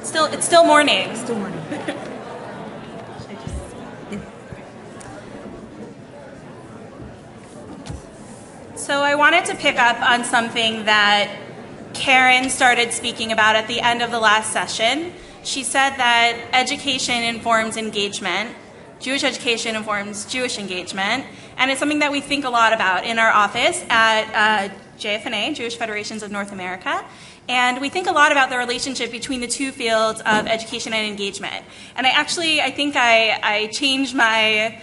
It's still morning. It's still morning. So I wanted to pick up on something that Karen started speaking about at the end of the last session. She said that education informs engagement. Jewish education informs Jewish engagement. And it's something that we think a lot about in our office at JFNA, Jewish Federations of North America. And we think a lot about the relationship between the two fields of education and engagement. And I think I changed my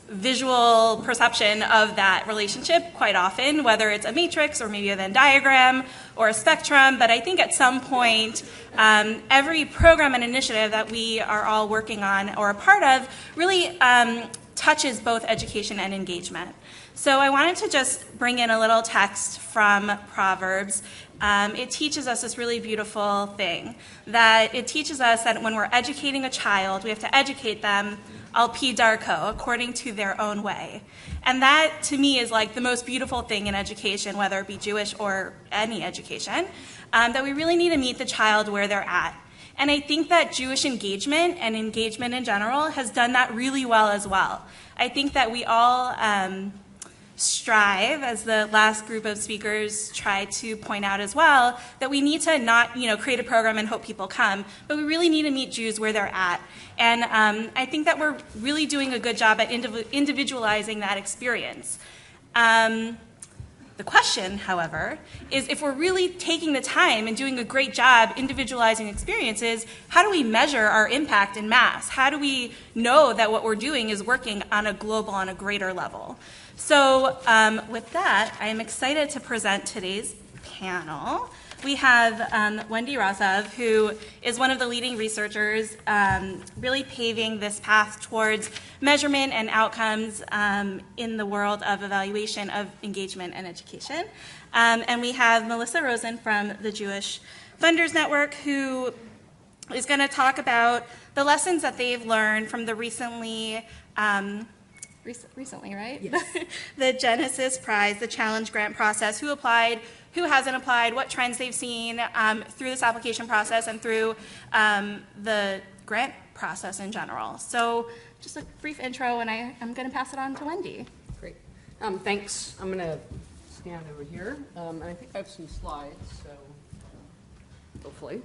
visual perception of that relationship quite often, whether it's a matrix or maybe a Venn diagram or a spectrum. But I think at some point, every program and initiative that we are all working on or a part of really touches both education and engagement. So I wanted to just bring in a little text from Proverbs. It teaches us this really beautiful thing, that it teaches us that when we're educating a child, we have to educate them al pi darko, according to their own way. And that, to me, is like the most beautiful thing in education, whether it be Jewish or any education, that we really need to meet the child where they're at. And I think that Jewish engagement and engagement in general has done that really well as well. I think that we all strive, as the last group of speakers tried to point out as well, that we need to not create a program and hope people come, but we really need to meet Jews where they're at. And I think that we're really doing a good job at individualizing that experience. The question, however, is if we're really taking the time and doing a great job individualizing experiences, how do we measure our impact in mass? How do we know that what we're doing is working on a global, on a greater level? So with that, I am excited to present today's panel. We have Wendy Rozov, who is one of the leading researchers really paving this path towards measurement and outcomes in the world of evaluation of engagement and education. And we have Melissa Rosen from the Jewish Funders Network, who is going to talk about the lessons that they've learned from the recently, right? Yes. The Genesis Prize, the Challenge Grant process, who applied, who hasn't applied, what trends they've seen through this application process and through the grant process in general. So just a brief intro, and I'm going to pass it on to Wendy. Great. Thanks. I'm going to stand over here. And I think I have some slides, so hopefully.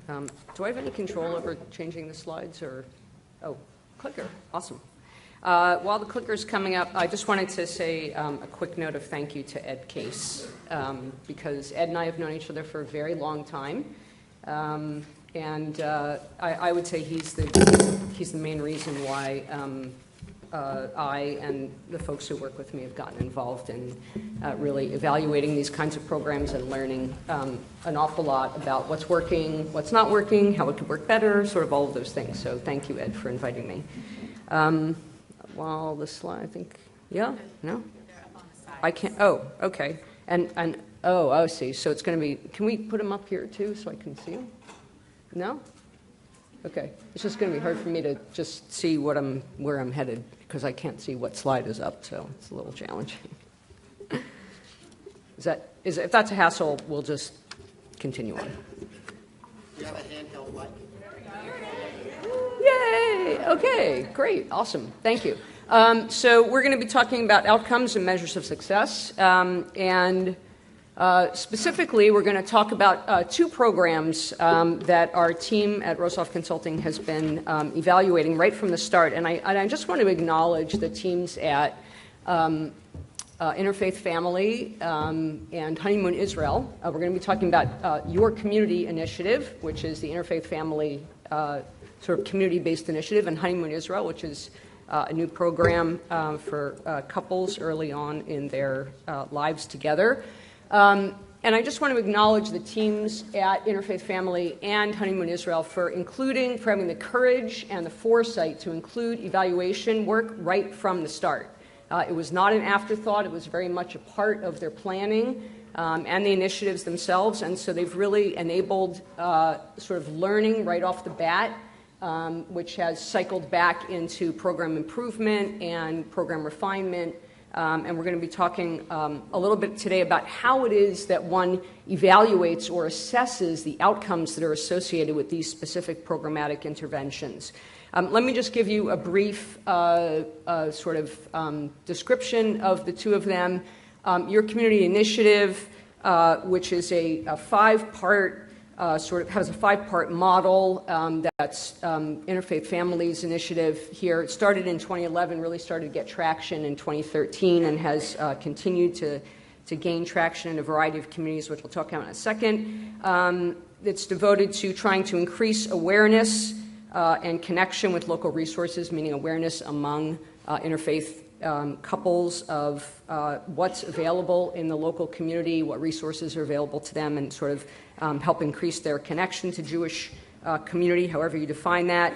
Do I have any control over changing the slides? Or oh, clicker. Awesome. While the clicker's coming up, I just wanted to say a quick note of thank you to Ed Case, because Ed and I have known each other for a very long time, and I would say he's the main reason why I and the folks who work with me have gotten involved in really evaluating these kinds of programs and learning an awful lot about what's working, what's not working, how it could work better, sort of all of those things. So thank you, Ed, for inviting me. While the slide, I think, yeah, no? I can't, oh, okay. And oh, I see. So it's going to be, can we put them up here too so I can see them? No? Okay. It's just going to be hard for me to just see where I'm headed because I can't see what slide is up, so it's a little challenging. If that's a hassle, we'll just continue on. You have a handheld mic. Yay! Okay, great, awesome, thank you. So we're going to be talking about outcomes and measures of success, and specifically we're going to talk about two programs that our team at Rozov Consulting has been evaluating right from the start, and I just want to acknowledge the teams at Interfaith Family and Honeymoon Israel. We're going to be talking about Your Community Initiative, which is the Interfaith Family sort of community-based initiative, and Honeymoon Israel, which is a new program for couples early on in their lives together. And I just want to acknowledge the teams at Interfaith Family and Honeymoon Israel for having the courage and the foresight to include evaluation work right from the start. It was not an afterthought. It was very much a part of their planning and the initiatives themselves, and so they've really enabled sort of learning right off the bat, which has cycled back into program improvement and program refinement And we're going to be talking a little bit today about how it is that one evaluates or assesses the outcomes that are associated with these specific programmatic interventions. Let me just give you a brief description of the two of them. Your Community Initiative, which is a five-part has a five-part model that's Interfaith Families Initiative here. It started in 2011, really started to get traction in 2013, and has continued to gain traction in a variety of communities, which we'll talk about in a second. It's devoted to trying to increase awareness and connection with local resources, meaning awareness among interfaith couples of what's available in the local community, what resources are available to them, and sort of help increase their connection to Jewish community, however you define that.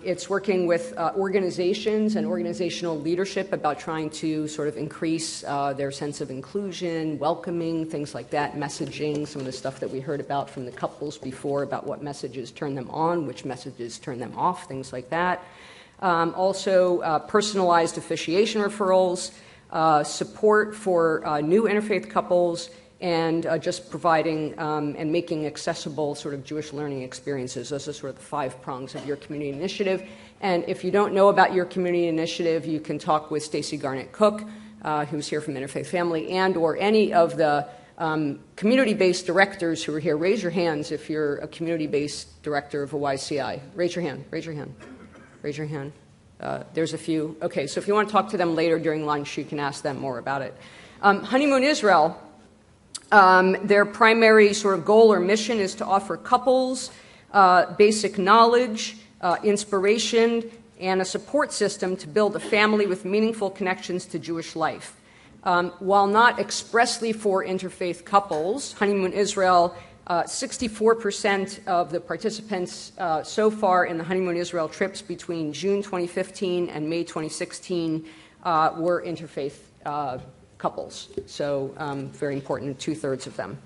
It's working with organizations and organizational leadership about trying to sort of increase their sense of inclusion, welcoming, things like that, messaging, some of the stuff that we heard about from the couples before about what messages turn them on, which messages turn them off, things like that. Also, personalized officiation referrals, support for new interfaith couples, and just providing and making accessible sort of Jewish learning experiences. Those are sort of the five prongs of Your Community Initiative. And if you don't know about Your Community Initiative, you can talk with Stacey Garnett-Cook, who's here from Interfaith Family, and or any of the community-based directors who are here. Raise your hands if you're a community-based director of a YCI. Raise your hand. Raise your hand. Raise your hand. There's a few. Okay, so if you want to talk to them later during lunch, you can ask them more about it. Honeymoon Israel, their primary sort of goal or mission is to offer couples basic knowledge, inspiration, and a support system to build a family with meaningful connections to Jewish life. While not expressly for interfaith couples, Honeymoon Israel 64% of the participants so far in the Honeymoon Israel trips between June 2015 and May 2016 were interfaith couples. So very important, 2/3 of them.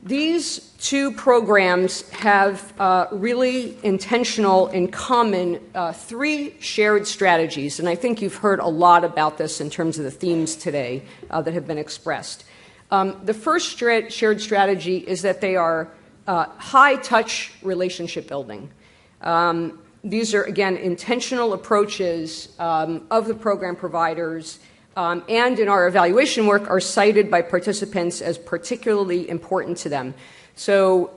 These two programs have really intentional in common three shared strategies, and I think you've heard a lot about this in terms of the themes today that have been expressed. The first shared strategy is that they are high-touch relationship building. These are, again, intentional approaches of the program providers, and in our evaluation work are cited by participants as particularly important to them. So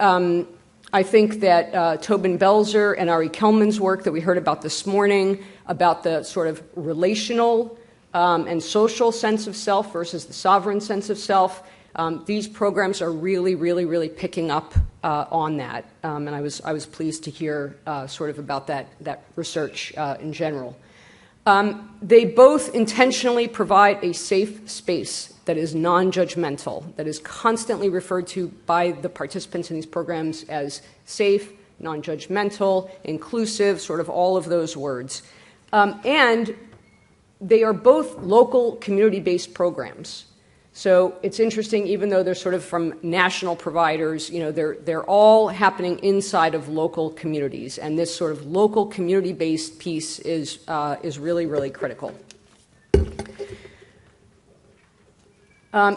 I think that Tobin Belzer and Ari Kelman's work that we heard about this morning about the sort of relational and social sense of self versus the sovereign sense of self. These programs are really, really, really picking up on that, and I was pleased to hear sort of about that research in general. They both intentionally provide a safe space that is non-judgmental, that is constantly referred to by the participants in these programs as safe, non-judgmental, inclusive, sort of all of those words. And they are both local community-based programs. So it's interesting, even though they're sort of from national providers, they're all happening inside of local communities, and this sort of local community-based piece is really, really critical.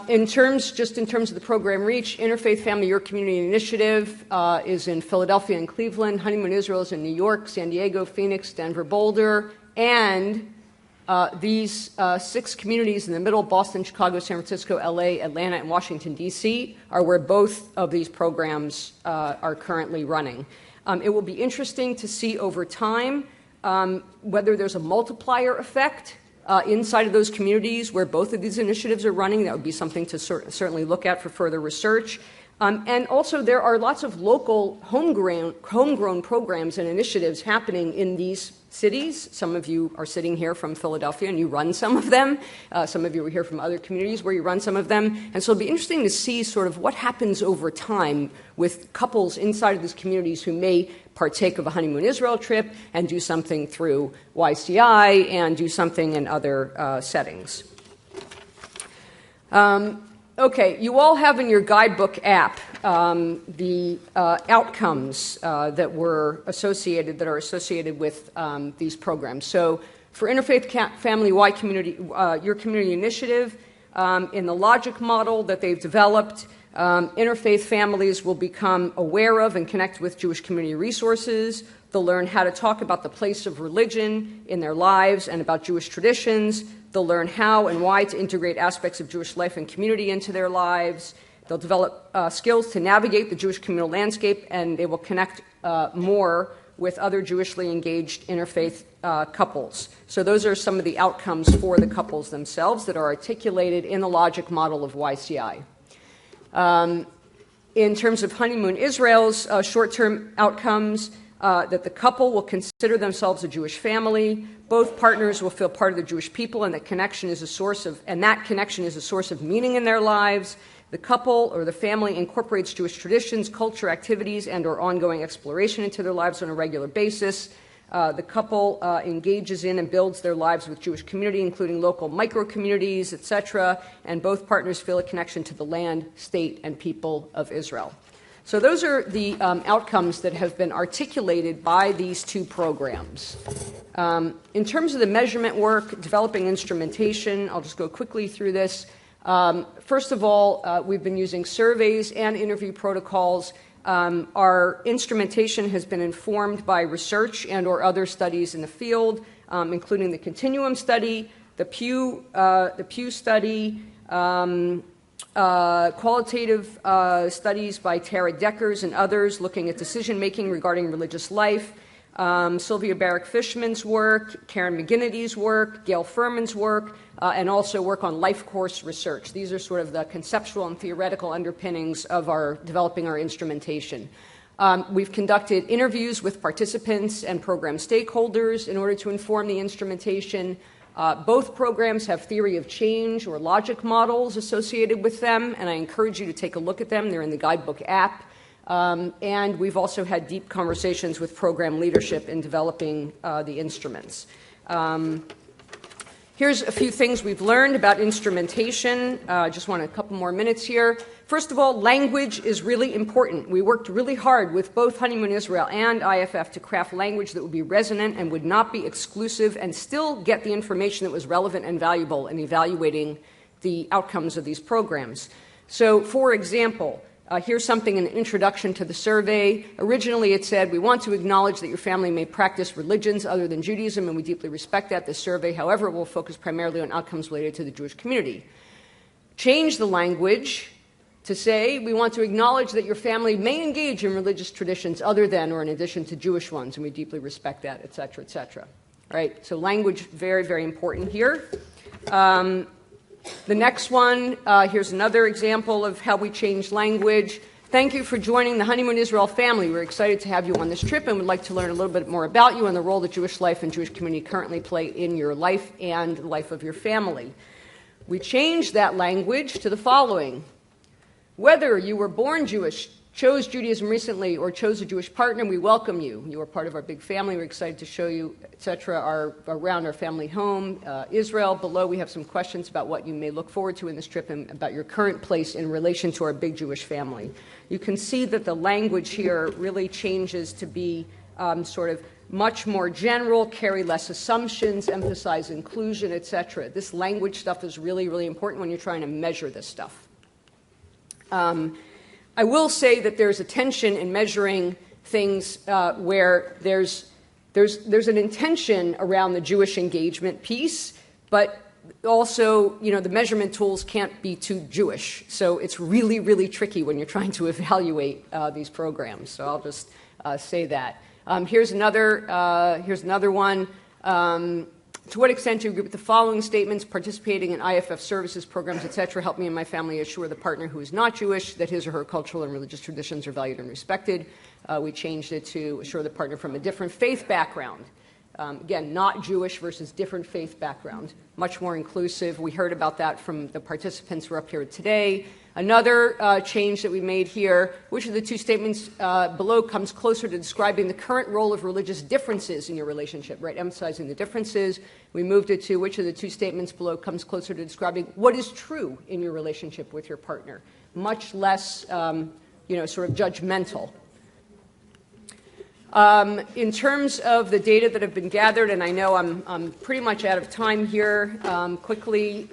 In terms of the program reach, Interfaith Family Your Community Initiative is in Philadelphia and Cleveland. Honeymoon Israel is in New York, San Diego, Phoenix, Denver, Boulder, and these 6 communities in the middle, Boston, Chicago, San Francisco, LA, Atlanta, and Washington, D.C., are where both of these programs are currently running. It will be interesting to see over time whether there's a multiplier effect inside of those communities where both of these initiatives are running. That would be something to certainly look at for further research. And also there are lots of local homegrown programs and initiatives happening in these cities. Some of you are sitting here from Philadelphia and you run some of them. Some of you are here from other communities where you run some of them. And so it'll be interesting to see sort of what happens over time with couples inside of these communities who may partake of a Honeymoon Israel trip and do something through YCI and do something in other settings. Okay, you all have in your guidebook app the outcomes that are associated with these programs. So For Interfaith Family Y Community, Your Community Initiative, in the logic model that they've developed, interfaith families will become aware of and connect with Jewish community resources. They'll learn how to talk about the place of religion in their lives and about Jewish traditions. They'll learn how and why to integrate aspects of Jewish life and community into their lives. They'll develop skills to navigate the Jewish communal landscape, and they will connect more with other Jewishly engaged interfaith couples. So those are some of the outcomes for the couples themselves that are articulated in the logic model of YCI. In terms of Honeymoon Israel's short-term outcomes, that the couple will consider themselves a Jewish family. Both partners will feel part of the Jewish people, and that connection is a source of meaning in their lives. The couple or the family incorporates Jewish traditions, culture, activities, and/or ongoing exploration into their lives on a regular basis. The couple engages in and builds their lives with Jewish community, including local micro-communities, etc., and both partners feel a connection to the land, state, and people of Israel. So those are the outcomes that have been articulated by these two programs. In terms of the measurement work, developing instrumentation, I'll just go quickly through this. First of all, we've been using surveys and interview protocols. Our instrumentation has been informed by research and or other studies in the field, including the Continuum study, the Pew study, qualitative studies by Tara Deckers and others looking at decision-making regarding religious life, Sylvia Barrick-Fishman's work, Karen McGinnity's work, Gail Furman's work, and also work on life course research. These are sort of the conceptual and theoretical underpinnings of our developing our instrumentation. We've conducted interviews with participants and program stakeholders in order to inform the instrumentation. Both programs have theory of change or logic models associated with them, and I encourage you to take a look at them. They're in the guidebook app. And we've also had deep conversations with program leadership in developing the instruments. Here's a few things we've learned about instrumentation. I just want a couple more minutes here. First of all, language is really important. We worked really hard with both Honeymoon Israel and IFF to craft language that would be resonant and would not be exclusive and still get the information that was relevant and valuable in evaluating the outcomes of these programs. So, for example, here's something in an introduction to the survey. Originally it said, we want to acknowledge that your family may practice religions other than Judaism, and we deeply respect that. This survey, however, will focus primarily on outcomes related to the Jewish community. Change the language to say, we want to acknowledge that your family may engage in religious traditions other than or in addition to Jewish ones, and we deeply respect that, et cetera, et cetera. Right? So language, very, very important here. The next one, here's another example of how we changed language. Thank you for joining the Honeymoon Israel family. We're excited to have you on this trip and would like to learn a little bit more about you and the role that Jewish life and Jewish community currently play in your life and the life of your family. We changed that language to the following. Whether you were born Jewish, chose Judaism recently, or chose a Jewish partner, we welcome you. You are part of our big family. We're excited to show you, etc., around our family home, Israel. Below, we have some questions about what you may look forward to in this trip and about your current place in relation to our big Jewish family. You can see that the language here really changes to be sort of much more general, carry less assumptions, emphasize inclusion, etc. This language stuff is really, really important when you're trying to measure this stuff. I will say that there's a tension in measuring things where there's an intention around the Jewish engagement piece, but also, the measurement tools can't be too Jewish. So it's really, really tricky when you're trying to evaluate these programs. So I'll just say that. Here's another one. To what extent do you agree with the following statements? Participating in IFF services, programs, etc., help me and my family assure the partner who is not Jewish that his or her cultural and religious traditions are valued and respected. We changed it to assure the partner from a different faith background. Again, not Jewish versus different faith background. Much more inclusive. We heard about that from the participants who are up here today. Another change that we made here, which of the two statements below comes closer to describing the current role of religious differences in your relationship, right? Emphasizing the differences. We moved it to which of the two statements below comes closer to describing what is true in your relationship with your partner. Much less, sort of judgmental. In terms of the data that have been gathered, and I know I'm pretty much out of time here, quickly,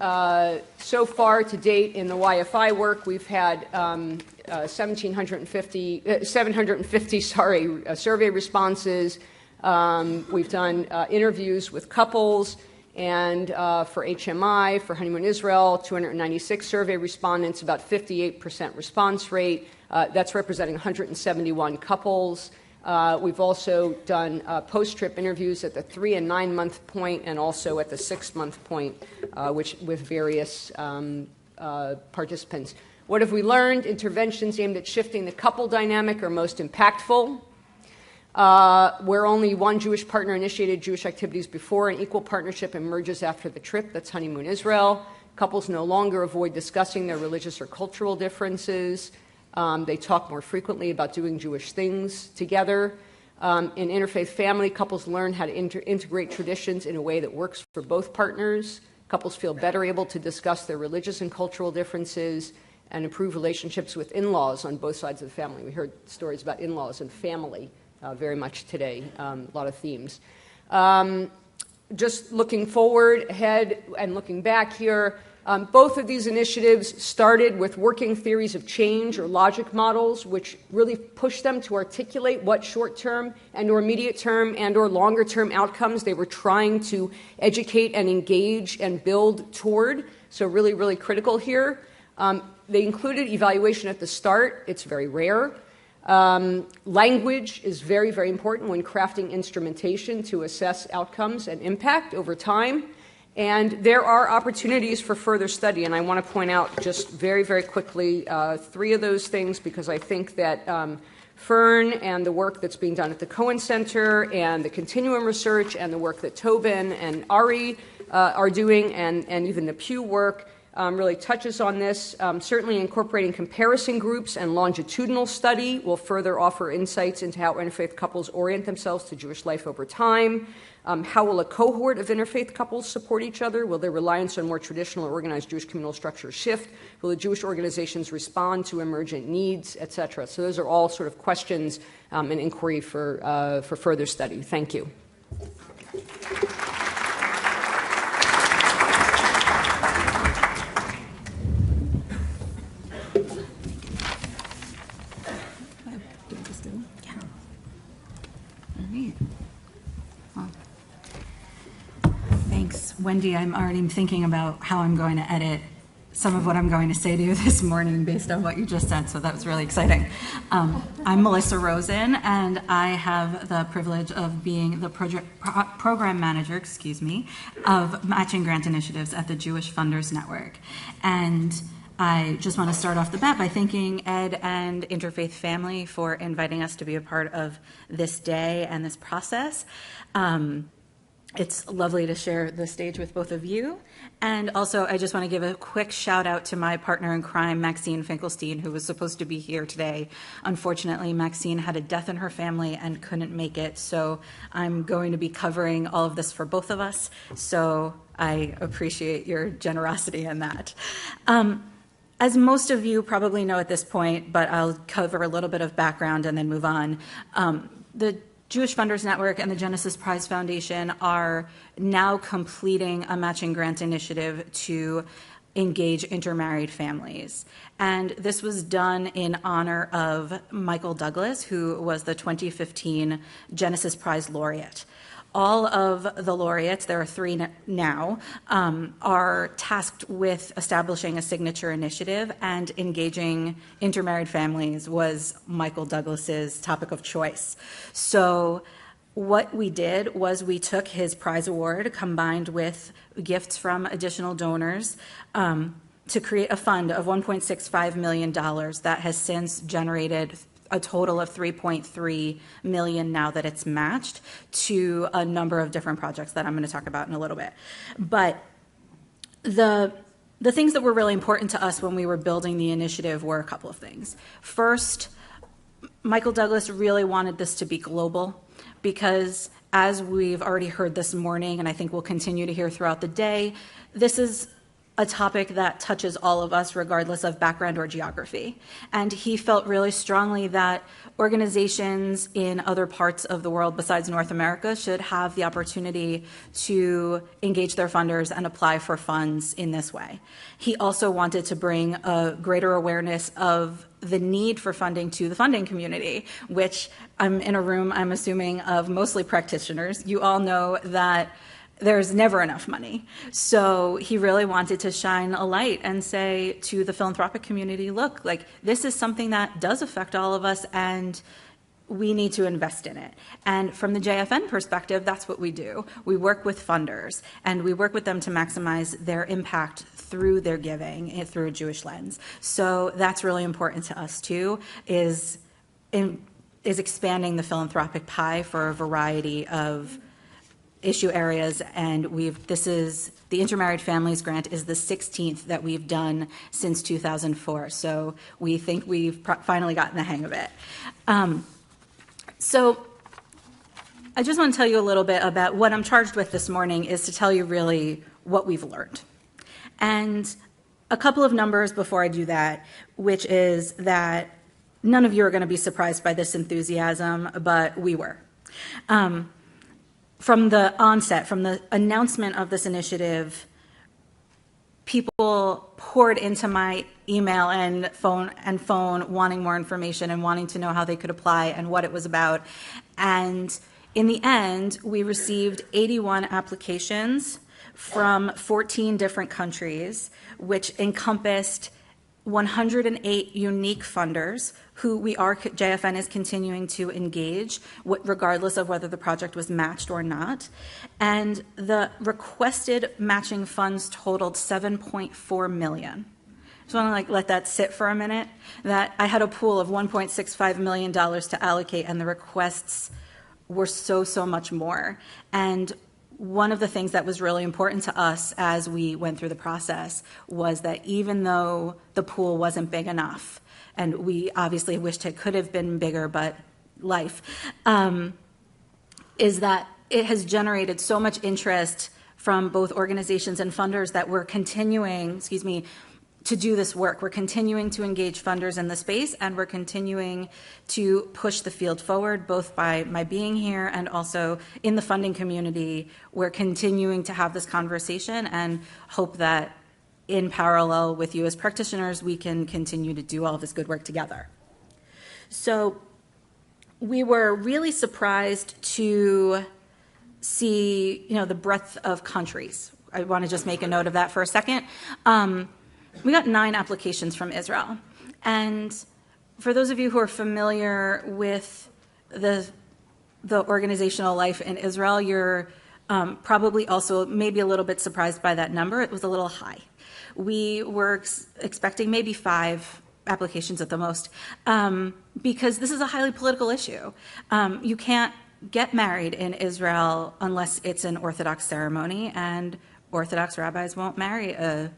so far to date in the YFI work, we've had 750 survey responses. We've done interviews with couples, and for HMI, for Honeymoon Israel, 296 survey respondents, about 58% response rate. That's representing 171 couples. We've also done post-trip interviews at the 3 and 9 month point, and also at the 6 month point, which with various participants. What have we learned? Interventions aimed at shifting the couple dynamic are most impactful. Where only one Jewish partner initiated Jewish activities before, an equal partnership emerges after the trip. That's Honeymoon Israel. Couples no longer avoid discussing their religious or cultural differences. They talk more frequently about doing Jewish things together. In interfaith family, couples learn how to integrate traditions in a way that works for both partners. Couples feel better able to discuss their religious and cultural differences and improve relationships with in-laws on both sides of the family. We heard stories about in-laws and family very much today, a lot of themes. Just looking forward, ahead, and looking back here, both of these initiatives started with working theories of change or logic models, which really pushed them to articulate what short-term and or immediate-term and or longer-term outcomes they were trying to educate and engage and build toward. So really, really critical here. They included evaluation at the start. It's very rare. Language is very, very important when crafting instrumentation to assess outcomes and impact over time. And there are opportunities for further study, and I want to point out just very, very quickly 3 of those things, because I think that Fern and the work that's being done at the Cohen Center and the Continuum Research and the work that Tobin and Ari are doing, and even the Pew work, really touches on this. Certainly incorporating comparison groups and longitudinal study will further offer insights into how interfaith couples orient themselves to Jewish life over time. How will a cohort of interfaith couples support each other? Will their reliance on more traditional or organized Jewish communal structures shift? Will the Jewish organizations respond to emergent needs, et cetera? So those are all sort of questions and inquiry for further study. Thank you. Wendy, I'm already thinking about how I'm going to edit some of what I'm going to say to you this morning based on what you just said, so that was really exciting. I'm Melissa Rosen, and I have the privilege of being the program manager, of matching grant initiatives at the Jewish Funders Network. And I just want to start off the bat by thanking Ed and Interfaith Family for inviting us to be a part of this day and this process. It's lovely to share the stage with both of you. And also, I just want to give a quick shout out to my partner in crime, Maxine Finkelstein, who was supposed to be here today. Unfortunately, Maxine had a death in her family and couldn't make it. So I'm going to be covering all of this for both of us. So I appreciate your generosity in that. As most of you probably know at this point, but I'll cover a little bit of background and then move on. The Jewish Funders Network and the Genesis Prize Foundation are now completing a matching grant initiative to engage intermarried families. And this was done in honor of Michael Douglas, who was the 2015 Genesis Prize laureate. All of the laureates, there are 3 now, are tasked with establishing a signature initiative, and engaging intermarried families was Michael Douglas's topic of choice. So what we did was we took his prize award combined with gifts from additional donors to create a fund of $1.65 million that has since generated a total of $3.3 million now that it's matched to a number of different projects that I'm going to talk about in a little bit. But the things that were really important to us when we were building the initiative were a couple of things. First, Michael Douglas really wanted this to be global, because as we've already heard this morning, and I think we'll continue to hear throughout the day, this is a topic that touches all of us regardless of background or geography. And he felt really strongly that organizations in other parts of the world besides North America should have the opportunity to engage their funders and apply for funds in this way. He also wanted to bring a greater awareness of the need for funding to the funding community, which I'm in a room, I'm assuming, of mostly practitioners. You all know that there's never enough money. So he really wanted to shine a light and say to the philanthropic community, look, like, this is something that does affect all of us and we need to invest in it. And from the JFN perspective, that's what we do. We work with funders and we work with them to maximize their impact through their giving through a Jewish lens. So that's really important to us too, is expanding the philanthropic pie for a variety of issue areas, and this is the Intermarried Families Grant is the 16th that we've done since 2004. So we think we've finally gotten the hang of it. So I just want to tell you a little bit about what I'm charged with this morning is to tell you really what we've learned. And a couple of numbers before I do that, which is that none of you are going to be surprised by this enthusiasm, but we were. From the onset, from the announcement of this initiative, people poured into my email and phone wanting more information and wanting to know how they could apply and what it was about. And in the end, we received 81 applications from 14 different countries, which encompassed 108 unique funders who JFN is continuing to engage, regardless of whether the project was matched or not. And the requested matching funds totaled $7.4 million. Just want to let that sit for a minute. That I had a pool of $1.65 million to allocate, and the requests were so much more. And one of the things that was really important to us as we went through the process was that even though the pool wasn't big enough, and we obviously wished it could have been bigger, but life, is that it has generated so much interest from both organizations and funders that we're continuing, to do this work. We're continuing to engage funders in the space, and we're continuing to push the field forward, both by my being here and also in the funding community. We're continuing to have this conversation and hope that in parallel with you as practitioners, we can continue to do all this good work together. So we were really surprised to see, the breadth of countries. I want to just make a note of that for a second. We got 9 applications from Israel. And for those of you who are familiar with the organizational life in Israel, you're probably also maybe a little bit surprised by that number. It was a little high. We were expecting maybe 5 applications at the most, because this is a highly political issue. You can't get married in Israel unless it's an Orthodox ceremony, and Orthodox rabbis won't marry a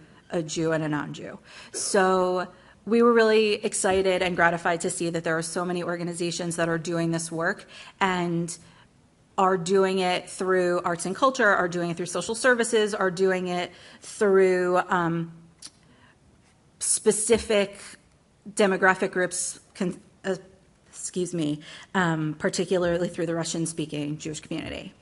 Jew and a non-Jew. So we were really excited and gratified to see that there are so many organizations that are doing this work and are doing it through arts and culture, are doing it through social services, are doing it through specific demographic groups, particularly through the Russian-speaking Jewish community.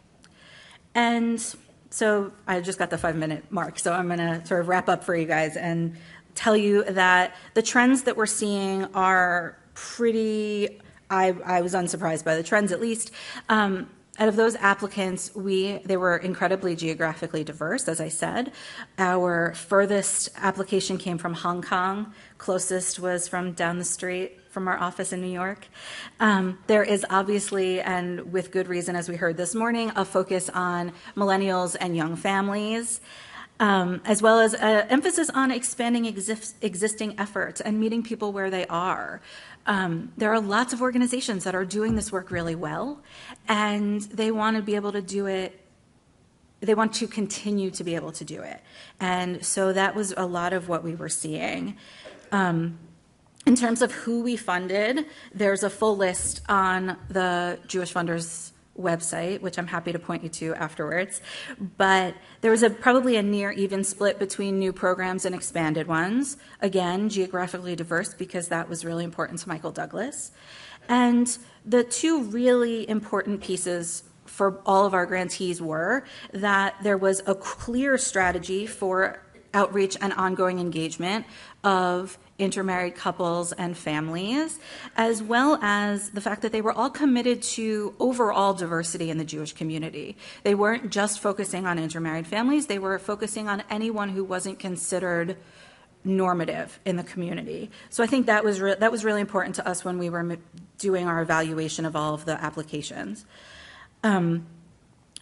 And so I just got the 5-minute mark, so I'm going to sort of wrap up for you guys and tell you that the trends that we're seeing are pretty, I was unsurprised by the trends at least. Out of those applicants, they were incredibly geographically diverse, as I said. Our furthest application came from Hong Kong. Closest was from down the street from our office in New York. There is obviously, and with good reason, as we heard this morning, a focus on millennials and young families, as well as an emphasis on expanding existing efforts and meeting people where they are. There are lots of organizations that are doing this work really well, and they want to be able to do it. They want to continue to be able to do it. And so that was a lot of what we were seeing. In terms of who we funded, there's a full list on the Jewish Funders website, which I'm happy to point you to afterwards. But there was probably a near even split between new programs and expanded ones. Again, geographically diverse, because that was really important to Michael Douglas. And the two really important pieces for all of our grantees were that there was a clear strategy for outreach and ongoing engagement of intermarried couples and families, as well as the fact that they were all committed to overall diversity in the Jewish community. They weren't just focusing on intermarried families, they were focusing on anyone who wasn't considered normative in the community. So I think that was really important to us when we were doing our evaluation of all of the applications.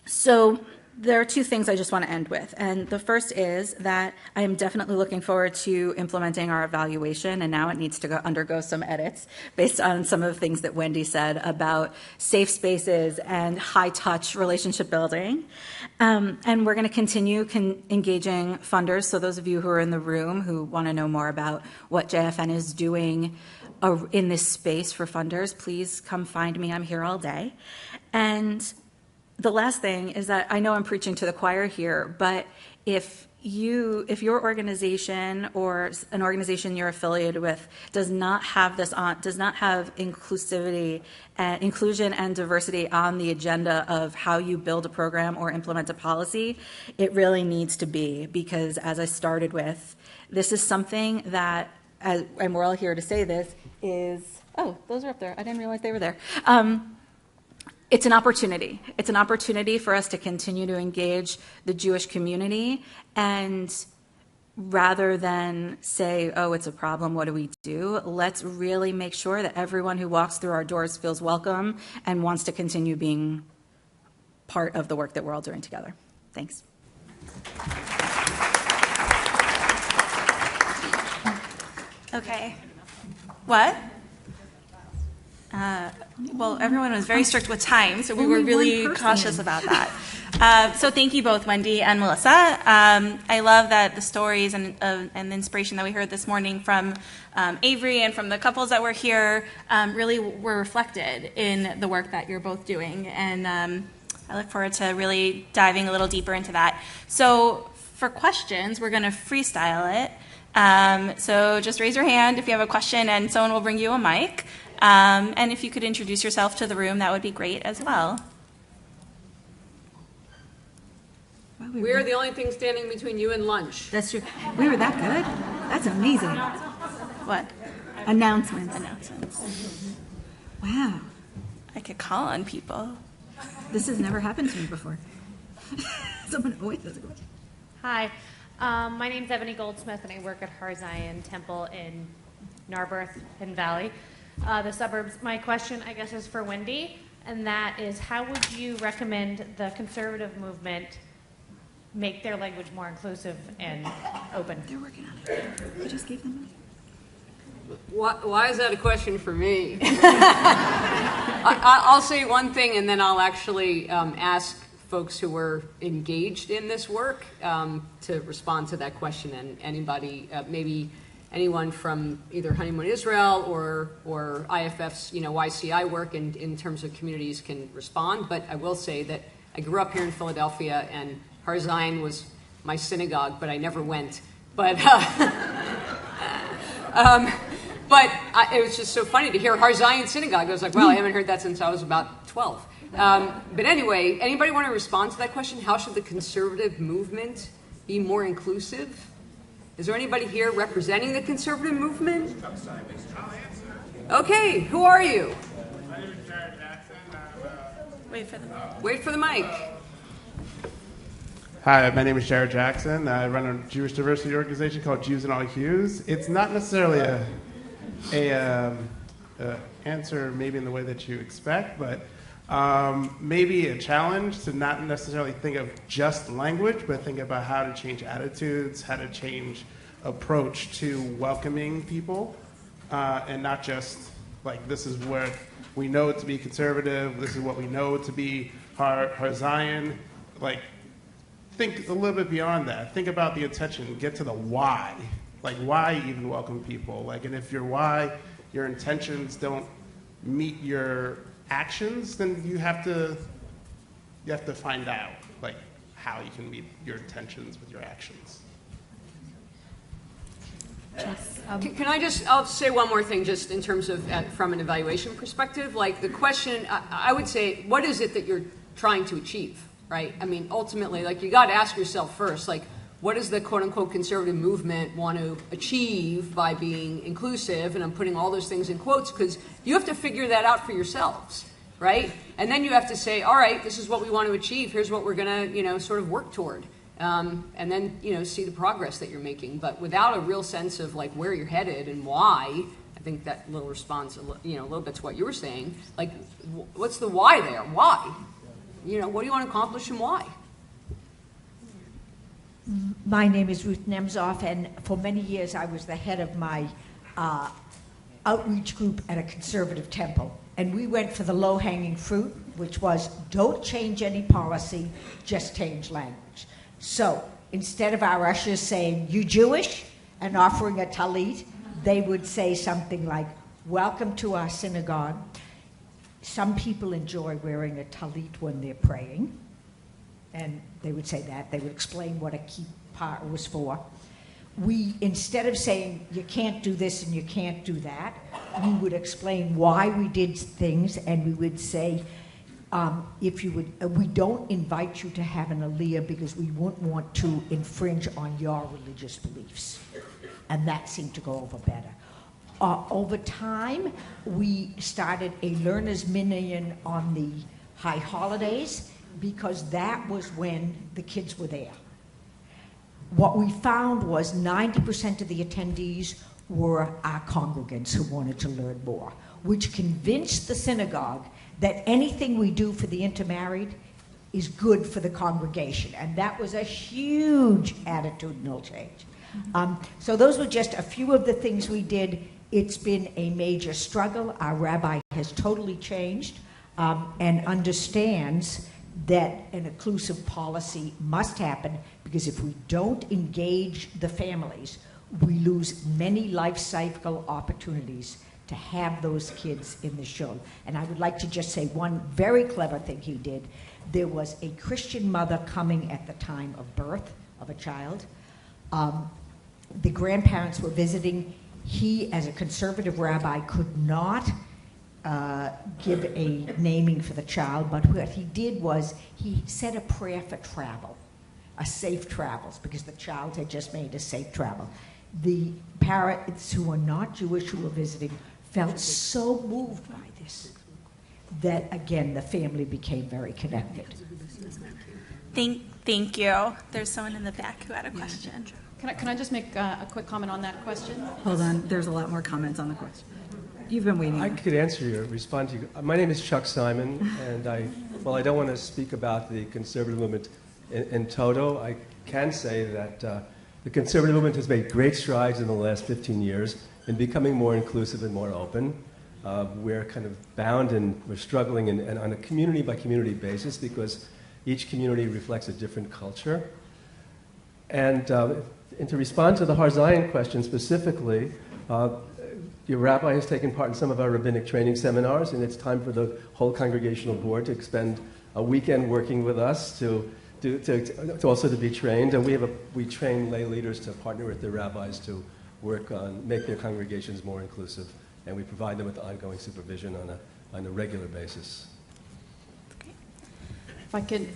So there are two things I just want to end with. And the first is that I am definitely looking forward to implementing our evaluation, and now it needs to undergo some edits based on some of the things that Wendy said about safe spaces and high-touch relationship building. And we're going to continue engaging funders. So those of you who are in the room who want to know more about what JFN is doing in this space for funders, please come find me. I'm here all day. And the last thing is that I know I'm preaching to the choir here, but if your organization or an organization you're affiliated with does not have inclusion and diversity on the agenda of how you build a program or implement a policy, it really needs to be, because as I started with, this is something that, and we're all here to say this, those are up there. I didn't realize they were there. It's an opportunity. It's an opportunity for us to continue to engage the Jewish community, and rather than say, oh, it's a problem, what do we do? Let's really make sure that everyone who walks through our doors feels welcome and wants to continue being part of the work that we're all doing together. Thanks. Okay. What? Well, everyone was very strict with time, so we were really cautious about that. So thank you both, Wendy and Melissa. I love that the stories and the inspiration that we heard this morning from Avery and from the couples that were here really were reflected in the work that you're both doing. And I look forward to really diving a little deeper into that. So for questions, we're going to freestyle it. So just raise your hand if you have a question, and someone will bring you a mic. And if you could introduce yourself to the room, that would be great as well. We're the only thing standing between you and lunch. That's true. We were that good? That's amazing. What? Announcements. Wow. I could call on people. This has never happened to me before. Someone always has a question. Hi. My name's Ebony Goldsmith, and I work at Har Zion Temple in Narberth, Hidden Valley. The suburbs. My question, I guess, is for Wendy, and that is, how would you recommend the conservative movement make their language more inclusive and open? They're working on it. I just gave them money. Why is that a question for me? I'll say one thing, and then I'll actually ask folks who were engaged in this work to respond to that question, and anybody, maybe anyone from either Honeymoon Israel or IFF's YCI work in terms of communities can respond. But I will say that I grew up here in Philadelphia, and Har Zion was my synagogue, but I never went. But it was just so funny to hear Har Zion synagogue. I was like, well, I haven't heard that since I was about 12. But anyway, anybody want to respond to that question? How should the conservative movement be more inclusive? Is there anybody here representing the conservative movement? Okay, who are you? My name is Jared Jackson. Wait for the mic. Hi, my name is Jared Jackson. I run a Jewish diversity organization called Jews in All Hues. It's not necessarily a answer maybe in the way that you expect, but maybe a challenge to not necessarily think of just language, but think about how to change attitudes, how to change approach to welcoming people, and not just like, this is what we know to be conservative, this is what we know to be Har Zion. Like, think a little bit beyond that. Think about the intention, get to the why. Like, why even welcome people? Like, and if your why, your intentions don't meet your actions, then you have to you have to find out like how you can meet your intentions with your actions. Can I just, I'll say one more thing just in terms of from an evaluation perspective. Like the question, I would say, what is it that you're trying to achieve, right? I mean, ultimately, like you got to ask yourself first, like what does the quote unquote conservative movement want to achieve by being inclusive? And I'm putting all those things in quotes because you have to figure that out for yourselves, right? And then you have to say, all right, this is what we want to achieve. Here's what we're going to, sort of work toward. And then, see the progress that you're making. But without a real sense of like where you're headed and why, I think that little response, a little bit to what you were saying. Like, what's the why there? Why? What do you want to accomplish and why? My name is Ruth Nemzoff, and for many years I was the head of my outreach group at a conservative temple. And we went for the low-hanging fruit, which was don't change any policy, just change language. So instead of our ushers saying, you Jewish, and offering a talit, they would say something like, welcome to our synagogue. Some people enjoy wearing a talit when they're praying. And they would say that. They would explain what a key part was for. We, instead of saying, you can't do this and you can't do that, we would explain why we did things, and we would say, if you would, we don't invite you to have an aliyah because we wouldn't want to infringe on your religious beliefs. And that seemed to go over better. Over time, we started a learner's minyan on the high holidays because that was when the kids were there. What we found was 90% of the attendees were our congregants who wanted to learn more, which convinced the synagogue that anything we do for the intermarried is good for the congregation. And that was a huge attitudinal change. So those were just a few of the things we did. It's been a major struggle. Our rabbi has totally changed and understands that an inclusive policy must happen, because if we don't engage the families, we lose many life cycle opportunities to have those kids in the shul. And I would like to just say one very clever thing he did. There was a Christian mother coming at the time of birth of a child. The grandparents were visiting. He, as a conservative rabbi, could not give a naming for the child, but what he did was he said a prayer for travel, a safe travels, because the child had just made a safe travel. The parents who were not Jewish who were visiting felt so moved by this that, again, the family became very connected. Thank you. There's someone in the back who had a question. Can I just make a quick comment on that question? Hold on, there's a lot more comments on the question. You've been waiting. I could respond to you. My name is Chuck Simon, and I don't want to speak about the conservative movement in toto. I can say that the conservative movement has made great strides in the last 15 years in becoming more inclusive and more open. We're kind of bound and we're struggling and on a community-by-community basis because each community reflects a different culture. And to respond to the Har Zion question specifically, your rabbi has taken part in some of our rabbinic training seminars, and it's time for the whole congregational board to spend a weekend working with us to also to be trained. And we train lay leaders to partner with their rabbis to work on make their congregations more inclusive, and we provide them with ongoing supervision on a regular basis. If I could,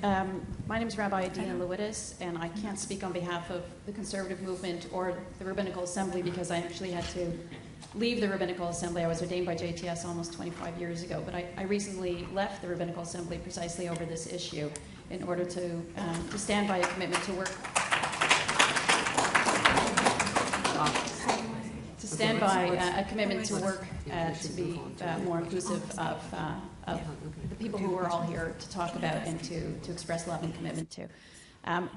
my name is Rabbi Adina Lewidis, and I can't speak on behalf of the conservative movement or the Rabbinical Assembly because I actually had to leave the Rabbinical Assembly. I was ordained by JTS almost 25 years ago, but I recently left the Rabbinical Assembly precisely over this issue in order to stand by a commitment to work. To stand by a commitment to work to be more inclusive of the people who are all here to talk about and to express love and commitment to.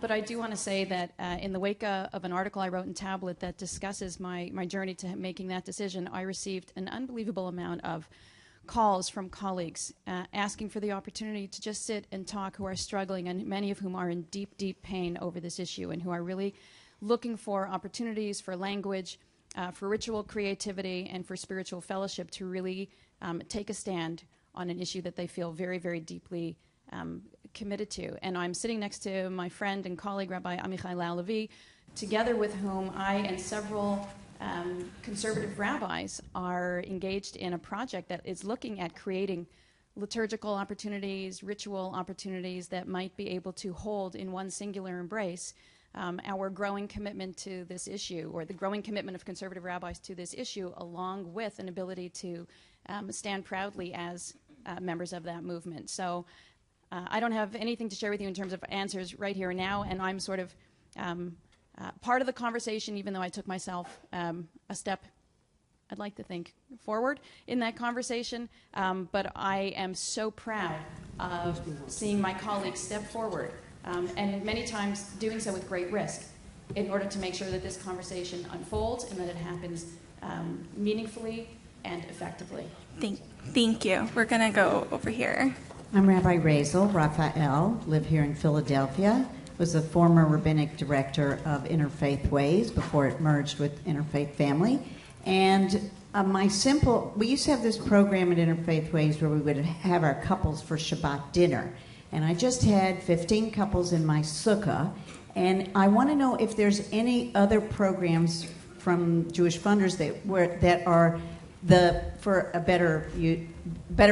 But I do want to say that in the wake of an article I wrote in Tablet that discusses my journey to making that decision, I received an unbelievable amount of calls from colleagues asking for the opportunity to just sit and talk, who are struggling, and many of whom are in deep, deep pain over this issue, and who are really looking for opportunities for language, for ritual creativity, and for spiritual fellowship to really take a stand on an issue that they feel very, very deeply committed to. And I'm sitting next to my friend and colleague, Rabbi Amichai Lau-Levi, together with whom I and several conservative rabbis are engaged in a project that is looking at creating liturgical opportunities, ritual opportunities that might be able to hold in one singular embrace our growing commitment to this issue, or the growing commitment of conservative rabbis to this issue, along with an ability to stand proudly as members of that movement. So I don't have anything to share with you in terms of answers right here and now, and I'm sort of part of the conversation, even though I took myself a step, I'd like to think, forward in that conversation. But I am so proud of seeing my colleagues step forward, and many times doing so with great risk, in order to make sure that this conversation unfolds and that it happens meaningfully and effectively. Thank you. We're going to go over here. I'm Rabbi Razel Raphael, live here in Philadelphia. Was the former rabbinic director of Interfaith Ways before it merged with Interfaith Family. And we used to have this program at Interfaith Ways where we would have our couples for Shabbat dinner. And I just had 15 couples in my sukkah. And I want to know if there's any other programs from Jewish funders that are for a better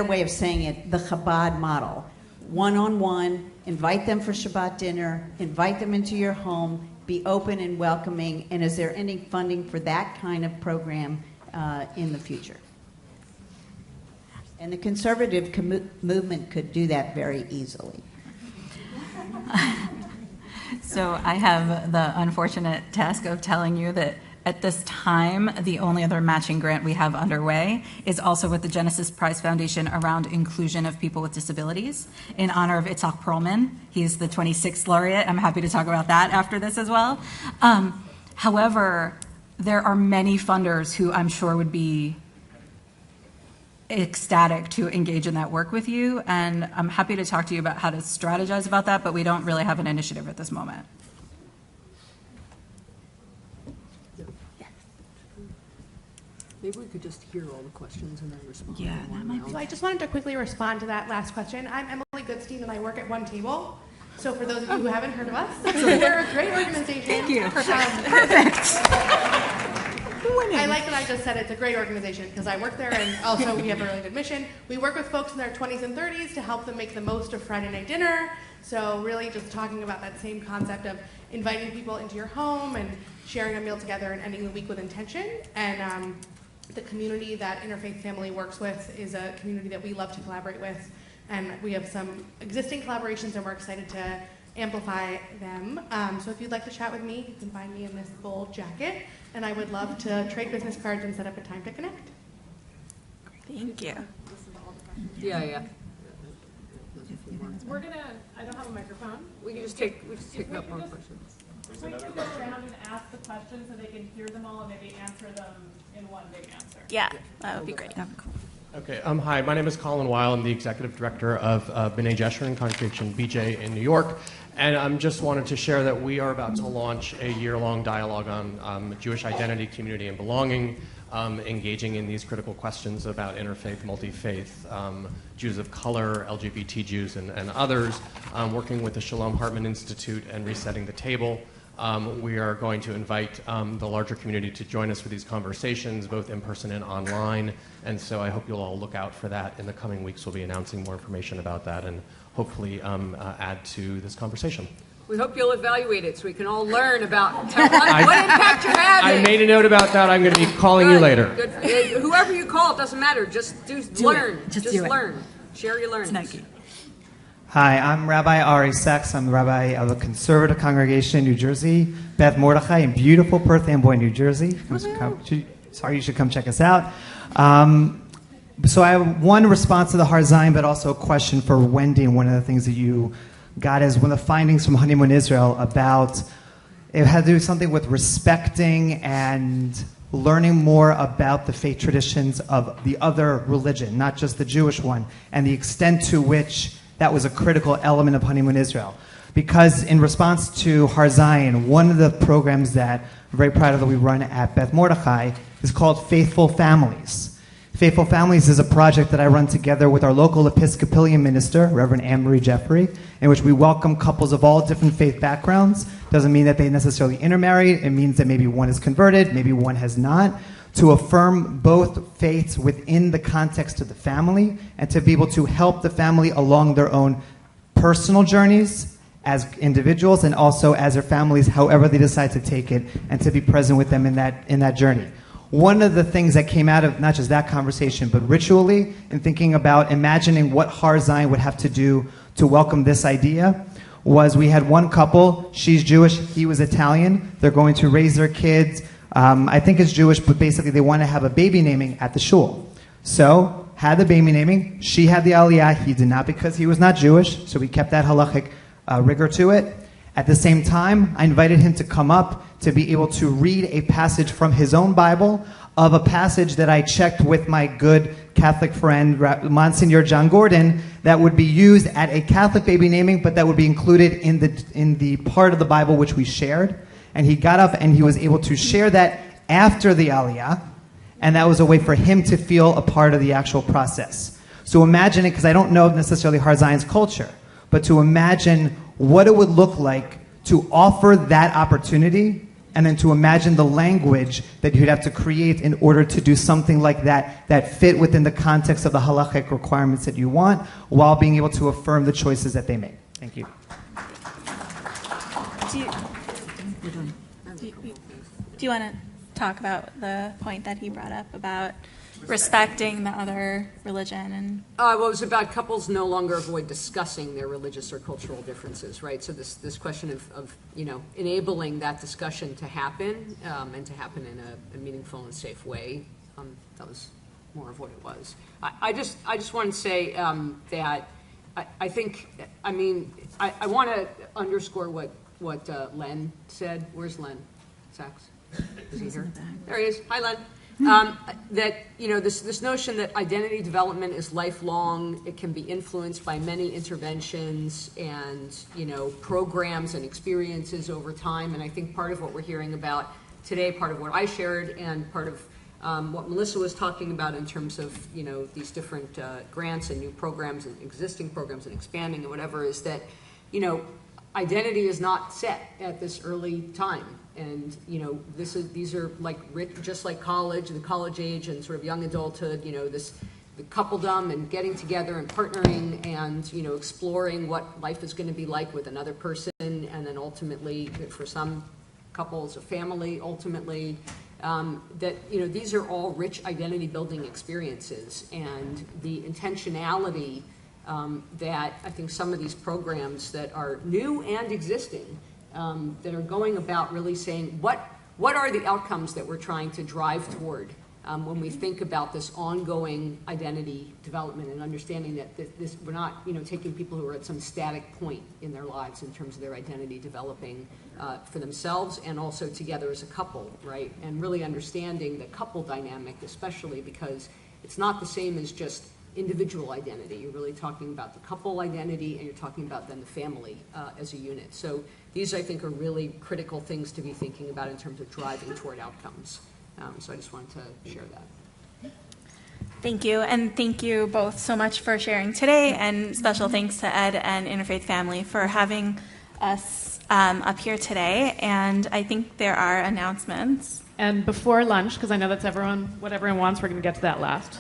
way of saying it, the Chabad model. One-on-one, invite them for Shabbat dinner, invite them into your home, be open and welcoming, and is there any funding for that kind of program in the future? And the conservative movement could do that very easily. So I have the unfortunate task of telling you that at this time, the only other matching grant we have underway is also with the Genesis Prize Foundation around inclusion of people with disabilities in honor of Itzhak Perlman. He's the 26th laureate. I'm happy to talk about that after this as well. However, there are many funders who I'm sure would be ecstatic to engage in that work with you, and I'm happy to talk to you about how to strategize about that, but we don't really have an initiative at this moment. Maybe we could just hear all the questions and then respond. Yeah, that might be. So I just wanted to quickly respond to that last question. I'm Emily Goodstein, and I work at One Table. So for those of you who haven't heard of us, we're a great organization. Thank you. Perfect. I like that I just said it's a great organization because I work there, and also we have a really good mission. We work with folks in their 20s and 30s to help them make the most of Friday night dinner. So really just talking about that same concept of inviting people into your home and sharing a meal together and ending the week with intention. And the community that Interfaith Family works with is a community that we love to collaborate with, and we have some existing collaborations and we're excited to amplify them. So if you'd like to chat with me, you can find me in this gold jacket, and I would love to trade business cards and set up a time to connect. Thank you. Yeah. We're gonna, I don't have a microphone. We can just take up more questions. We can go around and ask the questions so they can hear them all and maybe answer them in one big answer. Yeah, that would be great. Okay. Hi, my name is Colin Weil. I'm the executive director of B'nai Jeshurun Congregation BJ in New York, and I just wanted to share that we are about to launch a year-long dialogue on Jewish identity, community, and belonging, engaging in these critical questions about interfaith, multi-faith, Jews of color, LGBT Jews, and others, working with the Shalom Hartman Institute and Resetting the Table. We are going to invite the larger community to join us for these conversations, both in person and online. And so I hope you'll all look out for that. In the coming weeks, we'll be announcing more information about that and hopefully add to this conversation. We hope you'll evaluate it so we can all learn about what impact you're having. I made a note about that. I'm going to be calling you later. Good. Whoever you call, it doesn't matter. Just learn. Just learn. Share your learnings. Hi, I'm Rabbi Ari Sachs. I'm the rabbi of a conservative congregation in New Jersey, Beth Mordechai, in beautiful Perth Amboy, New Jersey. You should come check us out. So I have one response to the Har Zion, but also a question for Wendy. And one of the things that you got is one of the findings from Honeymoon Israel about it had to do something with respecting and learning more about the faith traditions of the other religion, not just the Jewish one, and the extent to which that was a critical element of Honeymoon Israel. Because in response to Har Zion, one of the programs that I'm very proud of that we run at Beth Mordechai is called Faithful Families. Faithful Families is a project that I run together with our local Episcopalian minister, Reverend Anne-Marie Jeffrey, in which we welcome couples of all different faith backgrounds. Doesn't mean that they necessarily intermarried. It means that maybe one is converted, maybe one has not, to affirm both faiths within the context of the family and to be able to help the family along their own personal journeys as individuals and also as their families, however they decide to take it, and to be present with them in that journey. One of the things that came out of not just that conversation, but ritually, in thinking about imagining what Har Zion would have to do to welcome this idea, was we had one couple, she's Jewish, he was Italian. They're going to raise their kids. I think it's Jewish, but basically they want to have a baby naming at the shul. So, had the baby naming. She had the aliyah. He did not because he was not Jewish, so we kept that halachic rigor to it. At the same time, I invited him to come up to be able to read a passage from his own Bible of a passage that I checked with my good Catholic friend, Monsignor John Gordon, that would be used at a Catholic baby naming, but that would be included in the part of the Bible which we shared. And he got up and he was able to share that after the Aliyah, and that was a way for him to feel a part of the actual process. So imagine it, because I don't know necessarily Har Zion's culture, but to imagine what it would look like to offer that opportunity, and then to imagine the language that you'd have to create in order to do something like that, that fit within the context of the halachic requirements that you want, while being able to affirm the choices that they make. Thank you. Do you want to talk about the point that he brought up about respecting the other religion? And well, it was about couples no longer avoid discussing their religious or cultural differences, right? So this question of enabling that discussion to happen and to happen in a meaningful and safe way, that was more of what it was. I just want to say that I think, I want to underscore what Len said. Where's Len Sachs? Is he here? There he is. Hi, Len. That this notion that identity development is lifelong. It can be influenced by many interventions and programs and experiences over time. And I think part of what we're hearing about today, part of what I shared, and part of what Melissa was talking about in terms of these different grants and new programs and existing programs and expanding and whatever, is that identity is not set at this early time. And these are like just like college, the college age, and sort of young adulthood. The coupledom and getting together and partnering and exploring what life is going to be like with another person, and then ultimately, for some couples, a family. Ultimately, these are all rich identity building experiences, and the intentionality that I think some of these programs that are new and existing. That are going about really saying what are the outcomes that we're trying to drive toward when we think about this ongoing identity development, and understanding that we're not taking people who are at some static point in their lives in terms of their identity developing for themselves and also together as a couple, right? And really understanding the couple dynamic, especially because it's not the same as just individual identity. You're really talking about the couple identity, and you're talking about then the family as a unit. So these, I think, are really critical things to be thinking about in terms of driving toward outcomes. So I just wanted to share that. Thank you, and thank you both so much for sharing today, and special thanks to Ed and Interfaith Family for having us up here today. And I think there are announcements. And before lunch, because I know that's what everyone wants, we're going to get to that last.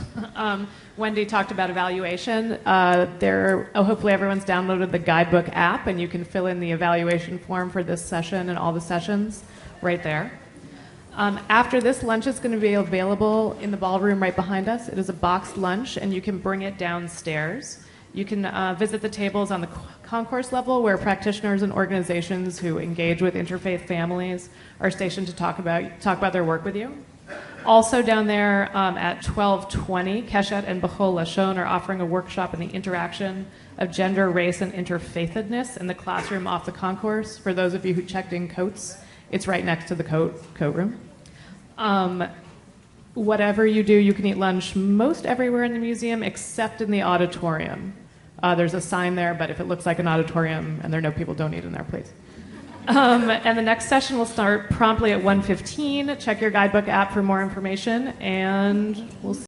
Wendy talked about evaluation. Hopefully everyone's downloaded the guidebook app, and you can fill in the evaluation form for this session and all the sessions right there. After this, lunch is going to be available in the ballroom right behind us. It is a boxed lunch, and you can bring it downstairs. You can visit the tables on the concourse level, where practitioners and organizations who engage with interfaith families are stationed to talk about their work with you. Also down there at 12:20, Keshet and Bechol Lashon are offering a workshop on the interaction of gender, race, and interfaithedness in the classroom off the concourse. For those of you who checked in coats, it's right next to the coat room. Whatever you do, you can eat lunch most everywhere in the museum except in the auditorium. There's a sign there, but if it looks like an auditorium and there are no people, don't eat in there, please. And the next session will start promptly at 1:15. Check your guidebook app for more information, and we'll see